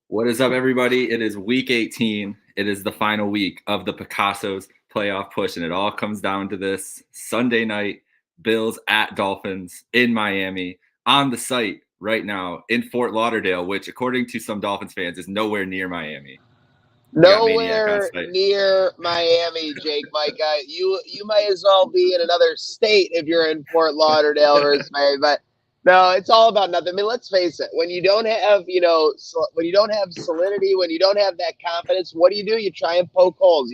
What is up, everybody? It is week 18. It is the final week of the Picasso's playoff push, and it all comes down to this Sunday night Bills at Dolphins in Miami on the site right now in Fort Lauderdale, which, according to some Dolphins fans, is nowhere near Miami. We got Maniac on Nowhere site. near Miami, Jake Micah. You might as well be in another state if you're in Fort Lauderdale versus Miami. But no, it's all about nothing. I mean, let's face it. When you don't have, when you don't have solidity, when you don't have that confidence, what do? You try and poke holes.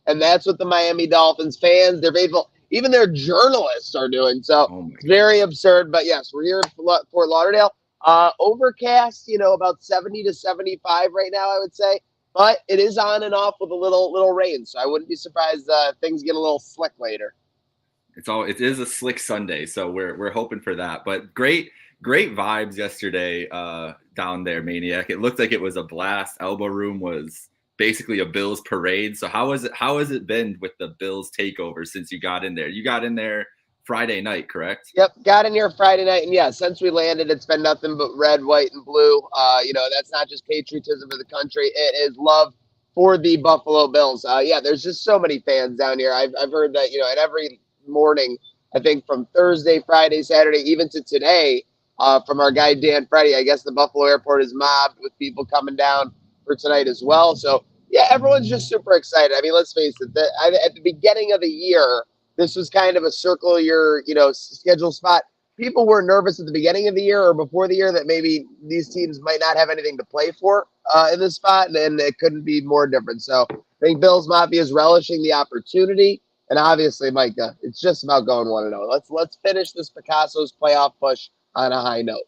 And that's what the Miami Dolphins fans, their faithful, even their journalists are doing. So Oh my it's very gosh. absurd. But yes, we're here in Fort Lauderdale. Overcast, about 70 to 75 right now, I would say. But it is on and off with a little rain, so I wouldn't be surprised things get a little slick later. It is a slick Sunday, so we're hoping for that. But great vibes yesterday down there, Maniac. It looked like it was a blast. Elbow Room was basically a Bills parade. So how has it been with the Bills takeover since you got in there? You got in there Friday night, correct? Yep, got in here Friday night, and yeah, since we landed, it's been nothing but red, white, and blue. That's not just patriotism for the country; it is love for the Buffalo Bills. There's just so many fans down here. I've heard that and every morning, I think from Thursday, Friday, Saturday, even to today, from our guy Dan Freddy. I guess the Buffalo airport is mobbed with people coming down for tonight as well. So yeah, everyone's just super excited. I mean, let's face it. At the beginning of the year, this was kind of a circle your, schedule spot. People were nervous at the beginning of the year or before the year that maybe these teams might not have anything to play for in this spot, and it couldn't be more different. So I think Bills Mafia is relishing the opportunity, and obviously, Micah, it's just about going 1-0. Let's finish this Picasso's playoff push on a high note.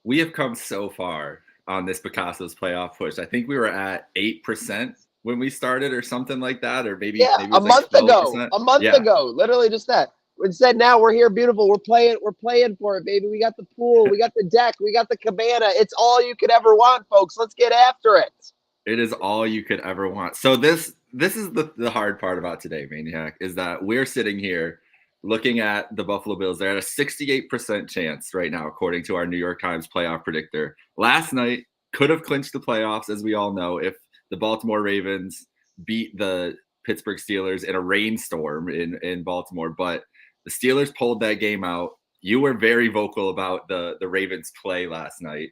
We have come so far on this Picasso's playoff push. I think we were at 8% when we started or something like that, or maybe Yeah, it a was like month 12%. ago. A month Yeah. ago. Literally just that. Instead, now we're here, beautiful. We're playing for it, baby. We got the pool, we got the deck, we got the cabana. It's all you could ever want, folks. Let's get after it. It is all you could ever want. So this is the hard part about today, Maniac, is that we're sitting here looking at the Buffalo Bills. They're at a 68% chance right now, according to our New York Times playoff predictor. Last night could have clinched the playoffs, as we all know, if the Baltimore Ravens beat the Pittsburgh Steelers in a rainstorm in Baltimore. But the Steelers pulled that game out. You were very vocal about the Ravens play last night.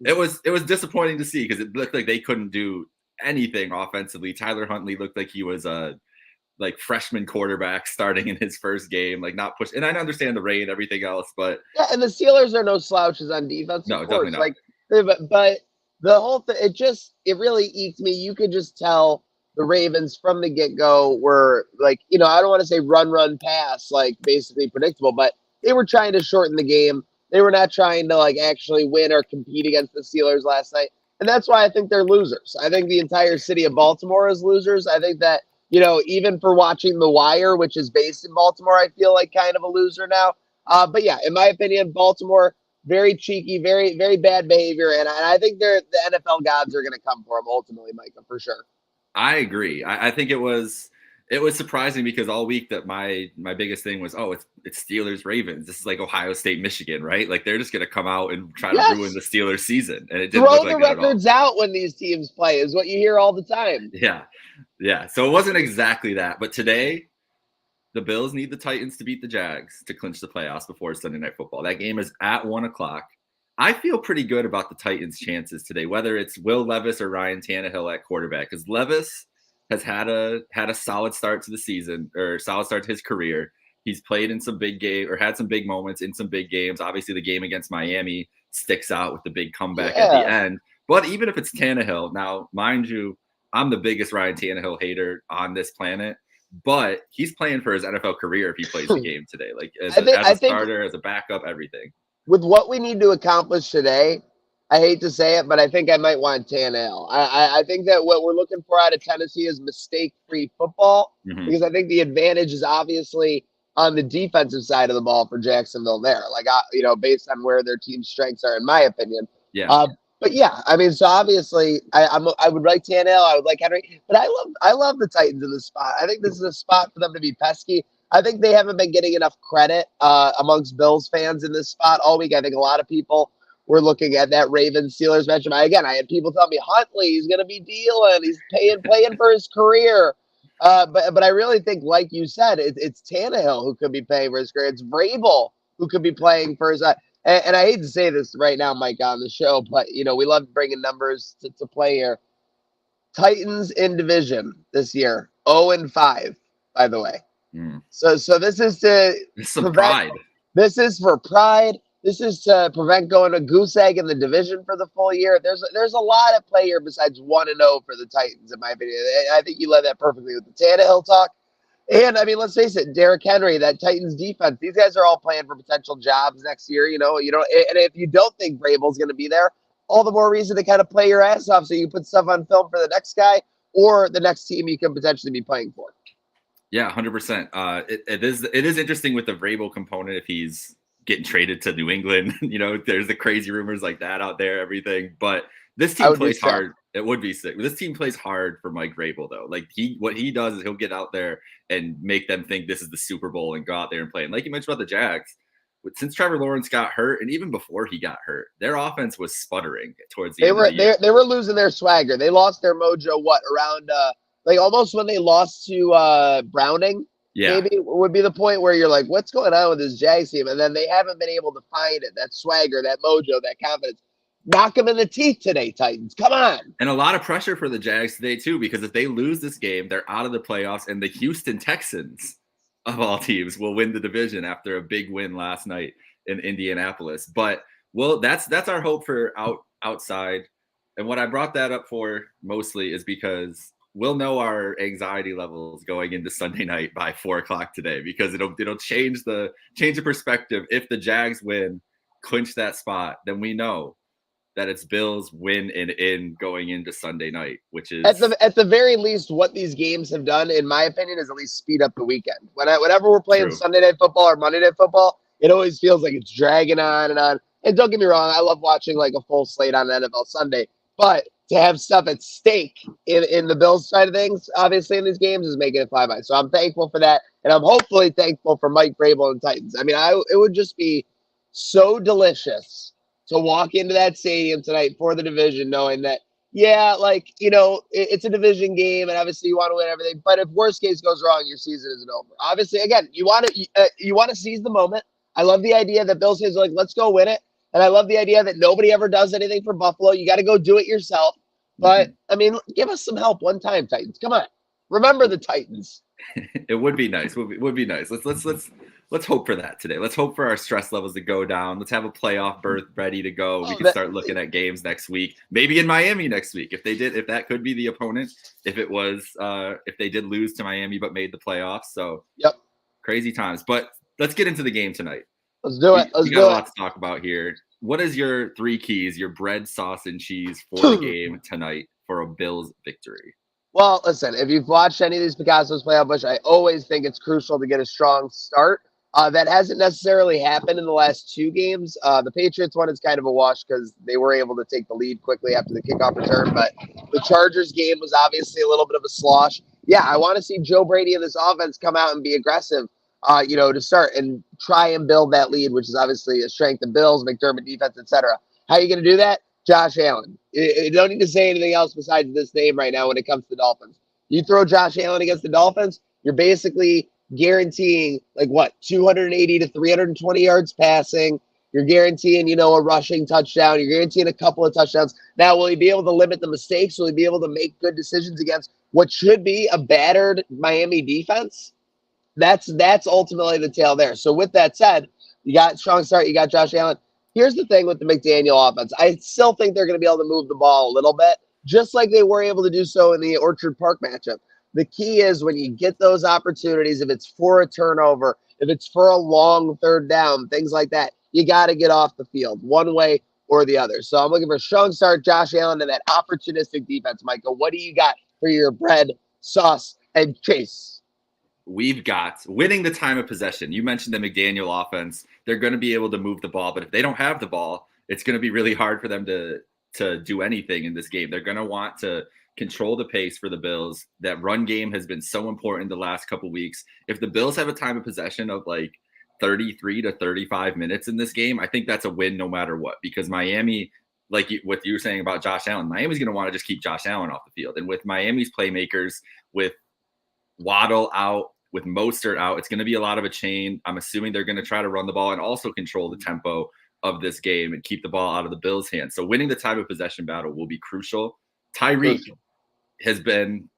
It was disappointing to see because it looked like they couldn't do anything offensively. Tyler Huntley looked like he was a freshman quarterback starting in his first game, not push. And I understand the rain and everything else, but yeah, and the Steelers are no slouches on defense, no, of course. definitely not. But the whole thing, it really eked me. You could just tell the Ravens from the get-go were I don't want to say run, pass, basically predictable, but they were trying to shorten the game. They were not trying to actually win or compete against the Steelers last night. And that's why I think they're losers. I think the entire city of Baltimore is losers. I think that, even for watching The Wire, which is based in Baltimore, I feel like kind of a loser now. But yeah, in my opinion, Baltimore, very cheeky, very, very bad behavior. And I think the NFL gods are going to come for them ultimately, Micah, for sure. I agree. I think it was surprising because all week that my biggest thing was, it's Steelers Ravens. This is like Ohio State Michigan, right? Like they're just going to come out and try to ruin the Steelers season, and it didn't throw look like the that records at all. out when these teams play is what you hear all the time. Yeah. So it wasn't exactly that, but today the Bills need the Titans to beat the Jags to clinch the playoffs before Sunday Night Football. That game is at 1:00. I feel pretty good about the Titans' chances today, whether it's Will Levis or Ryan Tannehill at quarterback, because Levis has had a solid start to the season, or solid start to his career. He's played in some big game or had some big moments in some big games. Obviously, the game against Miami sticks out with the big comeback at the end. But even if it's Tannehill, now, mind you, I'm the biggest Ryan Tannehill hater on this planet, but he's playing for his NFL career if he plays the game today, as a starter, as a backup, everything. With what we need to accomplish today, I hate to say it, but I think I might want Tannehill. I think that what we're looking for out of Tennessee is mistake-free football, because I think the advantage is obviously on the defensive side of the ball for Jacksonville there, based on where their team's strengths are, in my opinion. Yeah. But yeah, I mean, so obviously, I would like Tannehill, I would like Henry, but I love the Titans in this spot. I think this is a spot for them to be pesky. I think they haven't been getting enough credit amongst Bills fans in this spot all week. I think a lot of people we're looking at that Ravens Steelers matchup. I had people tell me Huntley, he's going to be dealing, he's playing for his career. But I really think, like you said, it's Tannehill who could be playing for his career. It's Vrabel who could be playing for his. And I hate to say this right now, Mike, on the show, but we love bringing numbers to play here. Titans in division this year, 0-5, by the way. So this is to some pride. This is for pride. This is to prevent going a goose egg in the division for the full year. There's a lot at play here besides 1-0 for the Titans, in my opinion. I think you led that perfectly with the Tannehill talk. And I mean, let's face it, Derrick Henry, that Titans defense, these guys are all playing for potential jobs next year. And if you don't think Vrabel's going to be there, all the more reason to kind of play your ass off so you put stuff on film for the next guy or the next team you can potentially be playing for. Yeah, 100%. It is interesting with the Vrabel component if he's getting traded to New England. There's the crazy rumors like that out there, everything. But this team plays hard. It would be sick. This team plays hard for Mike Vrabel, though. Like what he does is he'll get out there and make them think this is the Super Bowl and go out there and play. And like you mentioned about the Jags, since Trevor Lawrence got hurt, and even before he got hurt, their offense was sputtering towards the end of the year. They were losing their swagger. They lost their mojo. Around almost when they lost to Browning? Yeah, maybe would be the point where you're like, what's going on with this Jags team? And then they haven't been able to find it. That swagger, that mojo, that confidence. Knock them in the teeth today, Titans. Come on. And a lot of pressure for the Jags today, too, because if they lose this game, they're out of the playoffs, and the Houston Texans, of all teams, will win the division after a big win last night in Indianapolis. But, that's our hope for outside. And what I brought that up for mostly is because we'll know our anxiety levels going into Sunday night by 4:00 today, because it'll change the perspective. If the Jags win, clinch that spot, then we know that it's Bills win and in going into Sunday night, which is at the very least what these games have done, in my opinion, is at least speed up the weekend. Whenever we're playing Sunday Night Football or Monday Night Football, it always feels like it's dragging on and on. And don't get me wrong, I love watching like a full slate on NFL Sunday, but to have stuff at stake in the Bills side of things, obviously in these games, is making it fly by. So I'm thankful for that, and I'm hopefully thankful for Mike Vrabel and Titans. I mean, it would just be so delicious to walk into that stadium tonight for the division, knowing that, it's a division game, and obviously you want to win everything. But if worst case goes wrong, your season isn't over. Obviously, again, you want to seize the moment. I love the idea that Bills fans are like, let's go win it. And I love the idea that nobody ever does anything for Buffalo. You got to go do it yourself. But, I mean, give us some help one time, Titans. Come on. Remember the Titans. It would be nice. Would be nice. Let's hope for that today. Let's hope for our stress levels to go down. Let's have a playoff berth ready to go. We can start looking at games next week. Maybe in Miami next week. If that could be the opponent. If they did lose to Miami but made the playoffs. So crazy times. But let's get into the game tonight. Let's do it. We got a lot to talk about here. What is your 3 keys, your bread, sauce, and cheese for the game tonight for a Bills victory? Well, listen, if you've watched any of these Picasso's play out Bush, I always think it's crucial to get a strong start. That hasn't necessarily happened in the last 2 games. The Patriots one is kind of a wash because they were able to take the lead quickly after the kickoff return. But the Chargers game was obviously a little bit of a slosh. Yeah, I want to see Joe Brady and this offense come out and be aggressive, to start and try and build that lead, which is obviously a strength of Bills, McDermott defense, etc. How are you going to do that? Josh Allen. You don't need to say anything else besides this name right now when it comes to the Dolphins. You throw Josh Allen against the Dolphins, you're basically guaranteeing 280 to 320 yards passing. You're guaranteeing, a rushing touchdown. You're guaranteeing a couple of touchdowns. Now, will he be able to limit the mistakes? Will he be able to make good decisions against what should be a battered Miami defense? That's ultimately the tale there. So with that said, you got strong start. You got Josh Allen. Here's the thing with the McDaniel offense. I still think they're going to be able to move the ball a little bit, just like they were able to do so in the Orchard Park matchup. The key is when you get those opportunities, if it's for a turnover, if it's for a long 3rd down, things like that, you got to get off the field one way or the other. So I'm looking for a strong start, Josh Allen, and that opportunistic defense. Michael, what do you got for your bread, sauce, and chase? We've got winning the time of possession. You mentioned the McDaniel offense. They're going to be able to move the ball, but if they don't have the ball, it's going to be really hard for them to do anything in this game. They're going to want to control the pace for the Bills. That run game has been so important the last couple weeks. If the Bills have a time of possession of 33 to 35 minutes in this game, I think that's a win no matter what, because Miami, like what you were saying about Josh Allen, Miami's going to want to just keep Josh Allen off the field. And with Miami's playmakers, with Waddle out, with Mostert out, it's going to be a lot of a chain. I'm assuming they're going to try to run the ball and also control the tempo of this game and keep the ball out of the Bills' hands. So winning the time of possession battle will be crucial. Tyreek has been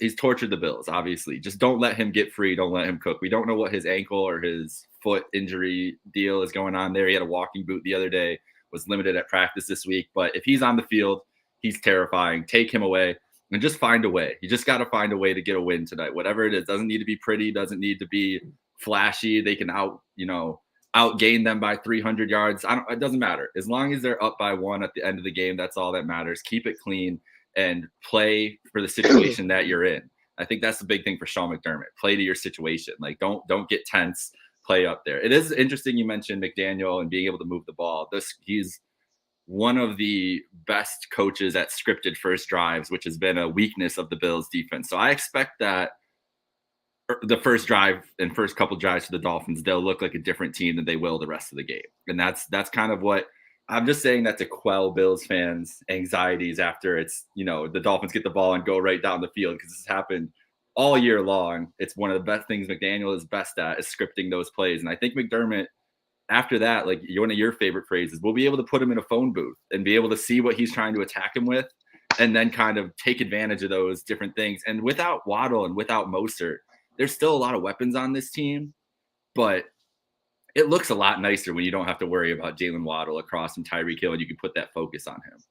he's tortured the Bills, obviously. Just don't let him get free. Don't let him cook. We don't know what his ankle or his foot injury deal is going on there. He had a walking boot the other day, was limited at practice this week. But if he's on the field, he's terrifying. Take him away and just find a way. You just got to find a way to get a win tonight. Whatever it is, doesn't need to be pretty, doesn't need to be flashy. They can outgain them by 300 yards. It doesn't matter. As long as they're up by 1 at the end of the game, that's all that matters. Keep it clean and play for the situation that you're in. I think that's the big thing for Sean McDermott. Play to your situation. Like don't get tense. Play up there. It is interesting you mentioned McDaniel and being able to move the ball. He's one of the best coaches at scripted first drives, which has been a weakness of the Bills defense. So I expect that the first drive and first couple drives for the Dolphins, they'll look like a different team than they will the rest of the game. And that's kind of what I'm just saying, that to quell Bills fans' anxieties after the Dolphins get the ball and go right down the field, because this has happened all year long. It's one of the best things McDaniel is best at, is scripting those plays. And I think McDermott, after that, like one of your favorite phrases, we'll be able to put him in a phone booth and be able to see what he's trying to attack him with, and then kind of take advantage of those different things. And without Waddle and without Mostert, there's still a lot of weapons on this team, but it looks a lot nicer when you don't have to worry about Jalen Waddle across from Tyreek Hill, and you can put that focus on him.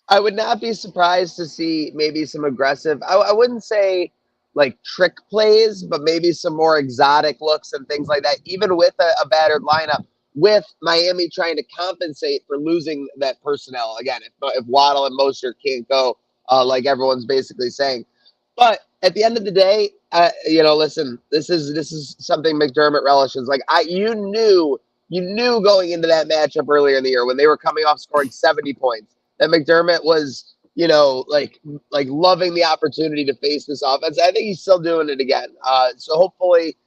I would not be surprised to see maybe some aggressive, I wouldn't say like trick plays, but maybe some more exotic looks and things like that, even with a battered lineup, with Miami trying to compensate for losing that personnel. Again, if Waddle and Mostert can't go, like everyone's basically saying. But at the end of the day, listen, this is something McDermott relishes. Like you knew going into that matchup earlier in the year when they were coming off scoring 70 points that McDermott was, like loving the opportunity to face this offense. I think he's still doing it again. So hopefully,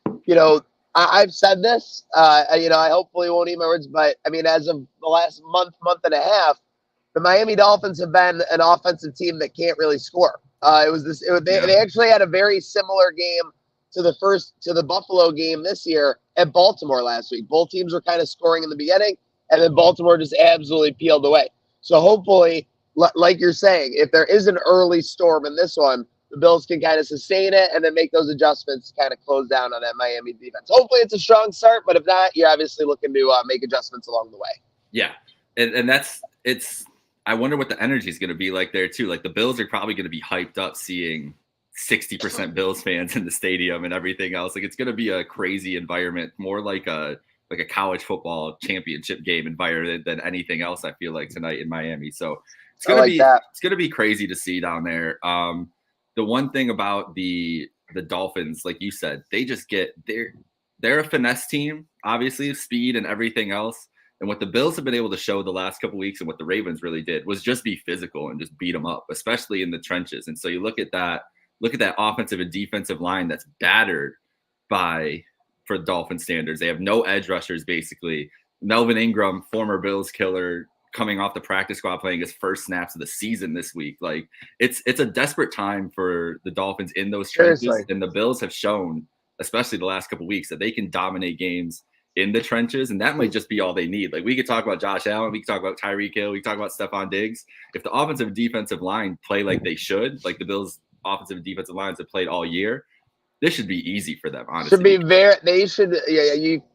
I've said this, I hopefully won't eat my words, but I mean, as of the last month and a half, the Miami Dolphins have been an offensive team that can't really score. They actually had a very similar game to the Buffalo game this year at Baltimore last week. Both teams were kind of scoring in the beginning, and then Baltimore just absolutely peeled away. So hopefully, like you're saying, if there is an early storm in this one, the Bills can kind of sustain it and then make those adjustments to kind of close down on that Miami defense. Hopefully it's a strong start, but if not, you're obviously looking to make adjustments along the way. Yeah, and it's I wonder what the energy is going to be like there too. Like the Bills are probably going to be hyped up seeing 60% Bills fans in the stadium and everything else. Like it's going to be a crazy environment, more like a college football championship game environment than anything else, I feel like, tonight in Miami. So it's going to be crazy to see down there. The one thing about the Dolphins, like you said, they just they're a finesse team, obviously, speed and everything else. And what the Bills have been able to show the last couple of weeks, and what the Ravens really did, was just be physical and just beat them up, especially in the trenches. And so you look at that offensive and defensive line that's battered for Dolphin standards. They have no edge rushers, basically. Melvin Ingram, former Bills killer, coming off the practice squad, playing his first snaps of the season this week. Like it's a desperate time for the Dolphins in those trenches. Seriously. And the Bills have shown, especially the last couple of weeks, that they can dominate games in the trenches, and that might just be all they need. Like we could talk about Josh Allen, we could talk about Tyreek Hill, we could talk about Stephon Diggs. If the offensive and defensive line play like they should, like the Bills' offensive and defensive lines have played all year, this should be easy for them, honestly. You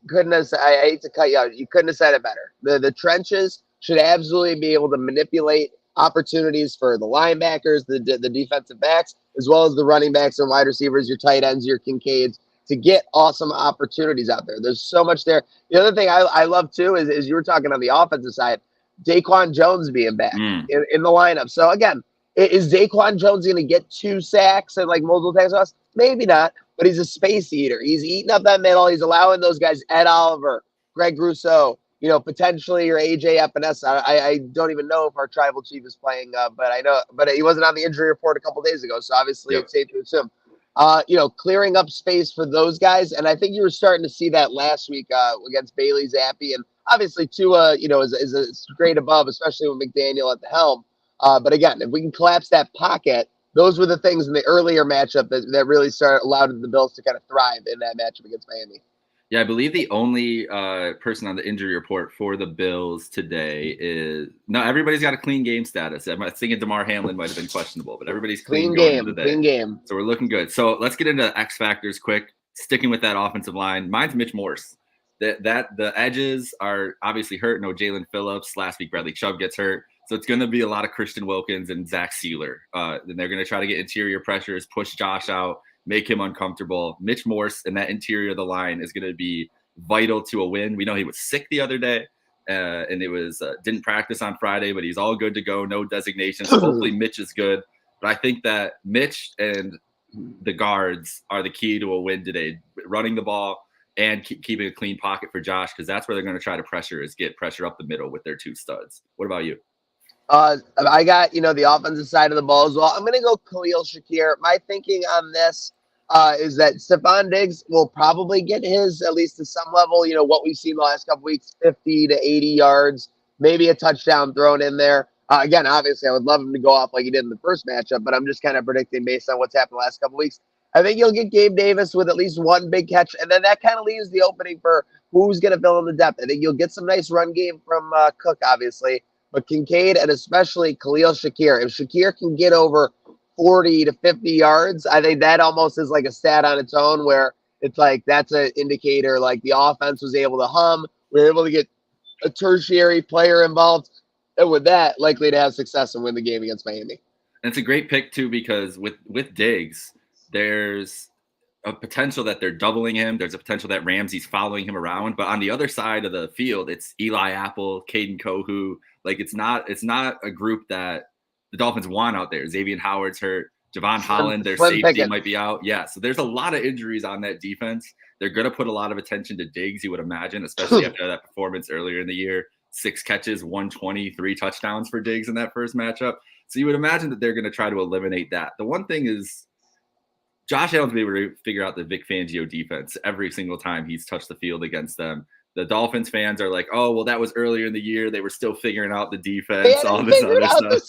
couldn't have, I hate to cut you out, you couldn't have said it better. The trenches should absolutely be able to manipulate opportunities for the linebackers, the defensive backs, as well as the running backs and wide receivers, your tight ends, your Kincaids, to get awesome opportunities out there. There's so much there. The other thing I love too is you were talking on the offensive side, Daquan Jones being back in the lineup. So again, is Daquan Jones going to get 2 sacks and like multiple tackles? Maybe not, but he's a space eater. He's eating up that middle. He's allowing those guys, Ed Oliver, Greg Rousseau, potentially your AJ Epinesa. I don't even know if our tribal chief is playing, but I know, but he wasn't on the injury report a couple days ago. So obviously It's safe to assume. clearing up space for those guys. And I think you were starting to see that last week against Bailey Zappi. And obviously, Tua, is a grade above, especially with McDaniel at the helm. But again, if we can collapse that pocket, those were the things in the earlier matchup that really allowed the Bills to kind of thrive in that matchup against Miami. Yeah, I believe the only person on the injury report for the Bills today is everybody's got a clean game status. I'm thinking DeMar Hamlin might have been questionable, but everybody's clean going into the day. Clean game. So we're looking good. So let's get into X factors quick. Sticking with that offensive line, mine's Mitch Morse. That the edges are obviously hurt. No Jalen Phillips. Last week Bradley Chubb gets hurt. So it's going to be a lot of Christian Wilkins and Zach Sealer. Then they're going to try to get interior pressures, push Josh out, make him uncomfortable. Mitch Morse and that interior of the line is going to be vital to a win. We know he was sick the other day, and it was didn't practice on Friday, but he's all good to go. No designations. So hopefully Mitch is good. But I think that Mitch and the guards are the key to a win today. Running the ball and keeping a clean pocket for Josh, because that's where they're going to try to get pressure up the middle with their two studs. What about you? I got, the offensive side of the ball as well. I'm going to go Khalil Shakir. My thinking on this is that Stephon Diggs will probably get his, at least to some level, what we've seen the last couple weeks, 50 to 80 yards, maybe a touchdown thrown in there. Again, obviously, I would love him to go off like he did in the first matchup, but I'm just kind of predicting based on what's happened the last couple weeks. I think you'll get Gabe Davis with at least one big catch, and then that kind of leaves the opening for who's going to fill in the depth. I think you'll get some nice run game from Cook, obviously, but Kincaid and especially Khalil Shakir. If Shakir can get over 40 to 50 yards, I think that almost is like a stat on its own where it's like that's an indicator like the offense was able to hum. We were able to get a tertiary player involved, and with that, likely to have success and win the game against Miami. And it's a great pick, too, because with Diggs, there's a potential that they're doubling him. There's a potential that Ramsey's following him around. But on the other side of the field, it's Eli Apple, Caden Kohu. Like, it's not a group that the Dolphins want out there. Xavier Howard's hurt. Javon Holland, their safety might be out. Yeah, so there's a lot of injuries on that defense. They're going to put a lot of attention to Diggs, you would imagine, especially after that performance earlier in the year. 6 catches, 120, 3 touchdowns for Diggs in that first matchup. So you would imagine that they're going to try to eliminate that. The one thing is Josh Allen's been able to figure out the Vic Fangio defense every single time he's touched the field against them. The Dolphins fans are like, oh, well, that was earlier in the year. They were still figuring out the defense, all this other stuff.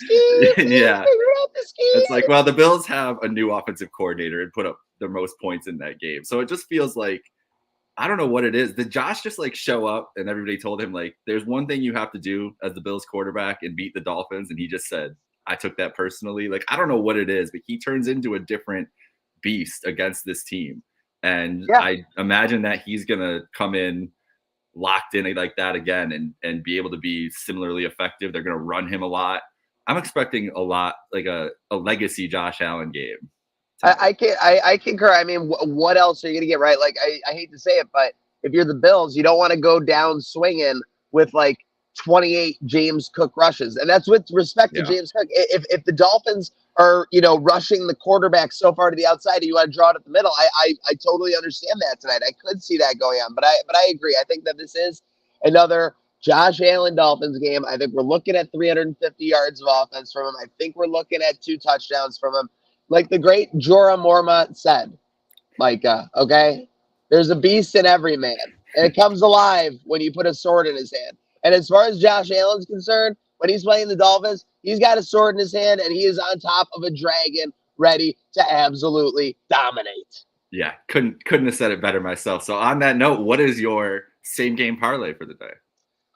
Yeah. It's like, well, the Bills have a new offensive coordinator and put up the most points in that game. So it just feels like, I don't know what it is. Did Josh just like show up and everybody told him like, there's one thing you have to do as the Bills quarterback and beat the Dolphins? And he just said, I took that personally. Like, I don't know what it is, but he turns into a different beast against this team. And yeah. I imagine that he's going to come in locked in like that again and be able to be similarly effective. They're going to run him a lot. I'm expecting a lot, like a legacy Josh Allen game. I concur. I mean, what else are you going to get, right? Like, I hate to say it, but if you're the Bills, you don't want to go down swinging with like 28 James Cook rushes. And that's with respect to James Cook. If the Dolphins are, rushing the quarterback so far to the outside, and you want to draw it at the middle, I totally understand that tonight. I could see that going on, but I agree. I think that this is another Josh Allen Dolphins game. I think we're looking at 350 yards of offense from him. I think we're looking at 2 touchdowns from him. Like the great Jorah Mormont said, Micah, okay? There's a beast in every man, and it comes alive when you put a sword in his hand. And as far as Josh Allen's concerned, when he's playing the Dolphins, he's got a sword in his hand, and he is on top of a dragon ready to absolutely dominate. Yeah, couldn't have said it better myself. So on that note, what is your same game parlay for the day?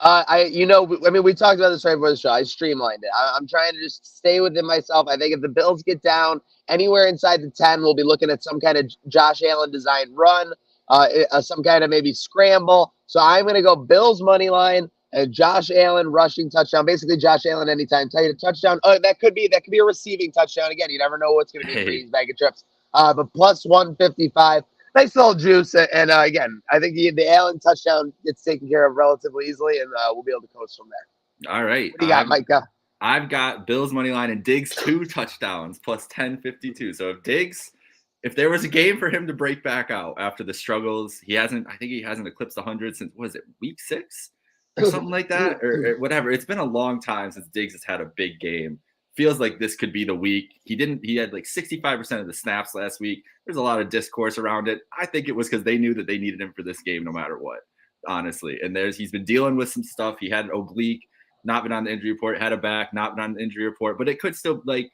We talked about this right before the show. I streamlined it. I'm trying to just stay within myself. I think if the Bills get down anywhere inside the 10, we'll be looking at some kind of Josh Allen designed run, some kind of maybe scramble. So I'm going to go Bills money line and Josh Allen rushing touchdown. Basically, Josh Allen anytime touchdown. That could be a receiving touchdown. Again, you never know what's going to be for these bag of trips. But plus 155. Nice little juice. And again, I think the Allen touchdown gets taken care of relatively easily, and we'll be able to coast from there. All right. What do you got, Micah? I've got Bills money line and Diggs 2 touchdowns plus 1052. So if there was a game for him to break back out after the struggles, I think he hasn't eclipsed 100 since, what is it, week 6 or something like that or whatever. It's been a long time since Diggs has had a big game. feels like this could be the week. He had like 65% of the snaps last week. There's a lot of discourse around it. I think it was because they knew that they needed him for this game no matter what, honestly. And he's been dealing with some stuff. He had an oblique, not been on the injury report, had a back, not been on the injury report, but it could still, like,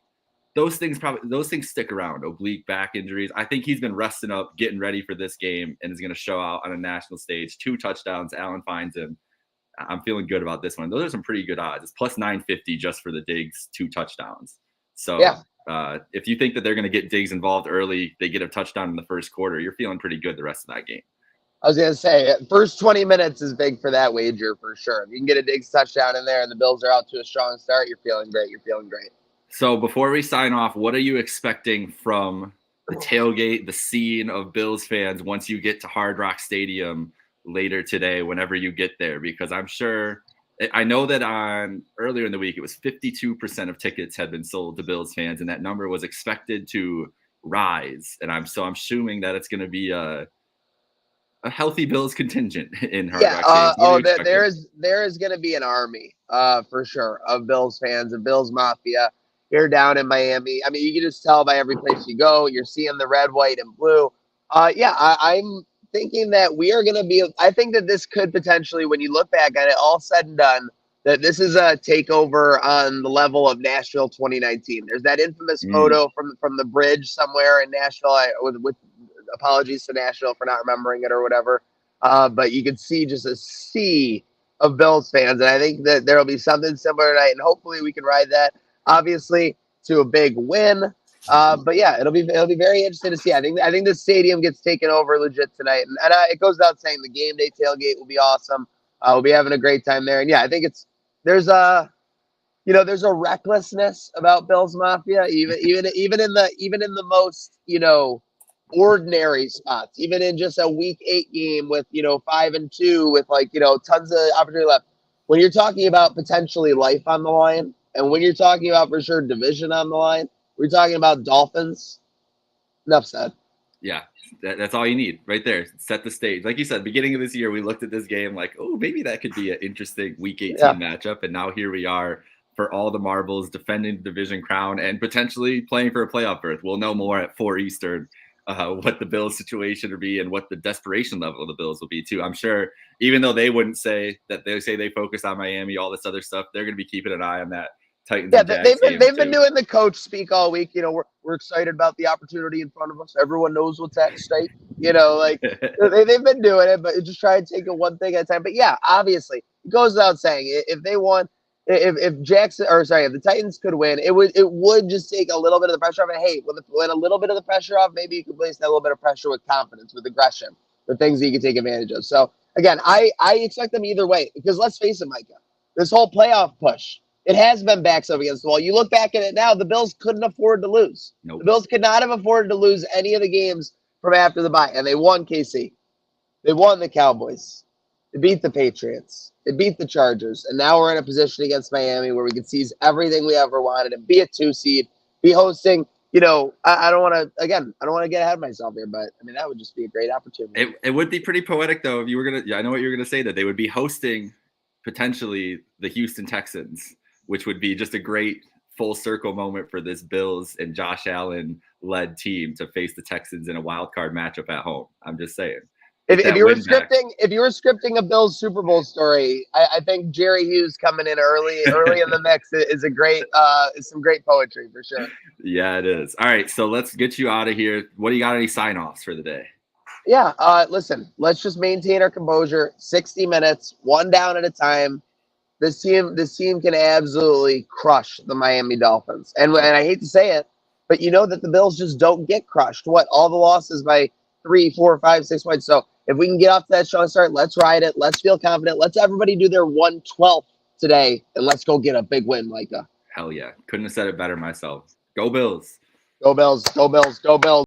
those things stick around, oblique, back injuries. I think he's been resting up, getting ready for this game, and is going to show out on a national stage. 2 touchdowns. Allen finds him. I'm feeling good about this one. Those are some pretty good odds. It's plus 950 just for the Diggs 2 touchdowns. So if you think that they're going to get Diggs involved early, they get a touchdown in the first quarter, you're feeling pretty good the rest of that game. I was going to say, first 20 minutes is big for that wager for sure. If you can get a Diggs touchdown in there and the Bills are out to a strong start, you're feeling great. You're feeling great. So before we sign off, what are you expecting from the tailgate, the scene of Bills fans once you get to Hard Rock Stadium later today, whenever you get there? Because I know that earlier in the week, it was 52% of tickets had been sold to Bills fans, and that number was expected to rise. And I'm assuming that it's going to be a healthy Bills contingent in Hard Rock Stadium. There is going to be an army for sure of Bills fans and Bills Mafia here down in Miami. I mean, you can just tell by every place you go, you're seeing the red, white, and blue. I'm thinking that we are going to be, I think that this could potentially, when you look back at it, all said and done, that this is a takeover on the level of Nashville 2019. There's that infamous photo from the bridge somewhere in Nashville, with apologies to Nashville for not remembering it or whatever. But you can see just a sea of Bills fans. And I think that there will be something similar tonight, and hopefully we can ride that, obviously, to a big win. But yeah, it'll be very interesting to see. I think the stadium gets taken over legit tonight, and it goes without saying the game day tailgate will be awesome. We'll be having a great time there, and yeah, I think there's a recklessness about Bills Mafia, even in the most ordinary spots, even in just a week 8 game with 5-2 with tons of opportunity left. When you're talking about potentially life on the line, and when you're talking about for sure division on the line. We're talking about Dolphins. Enough said. Yeah, that's all you need right there. Set the stage. Like you said, beginning of this year, we looked at this game like, oh, maybe that could be an interesting Week 18 matchup. And now here we are for all the marbles, defending the division crown and potentially playing for a playoff berth. We'll know more at 4 Eastern what the Bills situation will be and what the desperation level of the Bills will be too. I'm sure even though they wouldn't say that, they say they focus on Miami, all this other stuff, they're going to be keeping an eye on that. Titans they've been doing the coach speak all week. We're excited about the opportunity in front of us. Everyone knows what's at stake. They've been doing it, but just try and take it one thing at a time. But yeah, obviously, it goes without saying, if they won, if the Titans could win, it would just take a little bit of the pressure off. And hey, when a little bit of the pressure off, maybe you could place that little bit of pressure with confidence, with aggression, the things that you can take advantage of. So again, I expect them either way, because let's face it, Micah, this whole playoff push, it has been backs up against the wall. You look back at it now, the Bills couldn't afford to lose. Nope. The Bills could not have afforded to lose any of the games from after the bye, and they won KC. They won the Cowboys. They beat the Patriots. They beat the Chargers, and now we're in a position against Miami where we can seize everything we ever wanted and be a 2 seed, be hosting. I don't want to get ahead of myself here, but I mean, that would just be a great opportunity. It would be pretty poetic though if you were gonna. I know what you're gonna say, that they would be hosting potentially the Houston Texans, which would be just a great full circle moment for this Bills and Josh Allen led team to face the Texans in a wild card matchup at home. I'm just saying. If you were scripting a Bills Super Bowl story, I think Jerry Hughes coming in early in the mix is some great poetry for sure. Yeah, it is. All right, so let's get you out of here. What do you got? Any sign-offs for the day? Yeah, listen, let's just maintain our composure. 60 minutes, one down at a time. This team can absolutely crush the Miami Dolphins. And I hate to say it, but you know that the Bills just don't get crushed. All the losses by 3, 4, 5, 6 points. So if we can get off to that strong start, let's ride it. Let's feel confident. Let's everybody do their 1/12 today, and let's go get a big win, Micah. Hell yeah. Couldn't have said it better myself. Go Bills. Go Bills. Go Bills. Go Bills.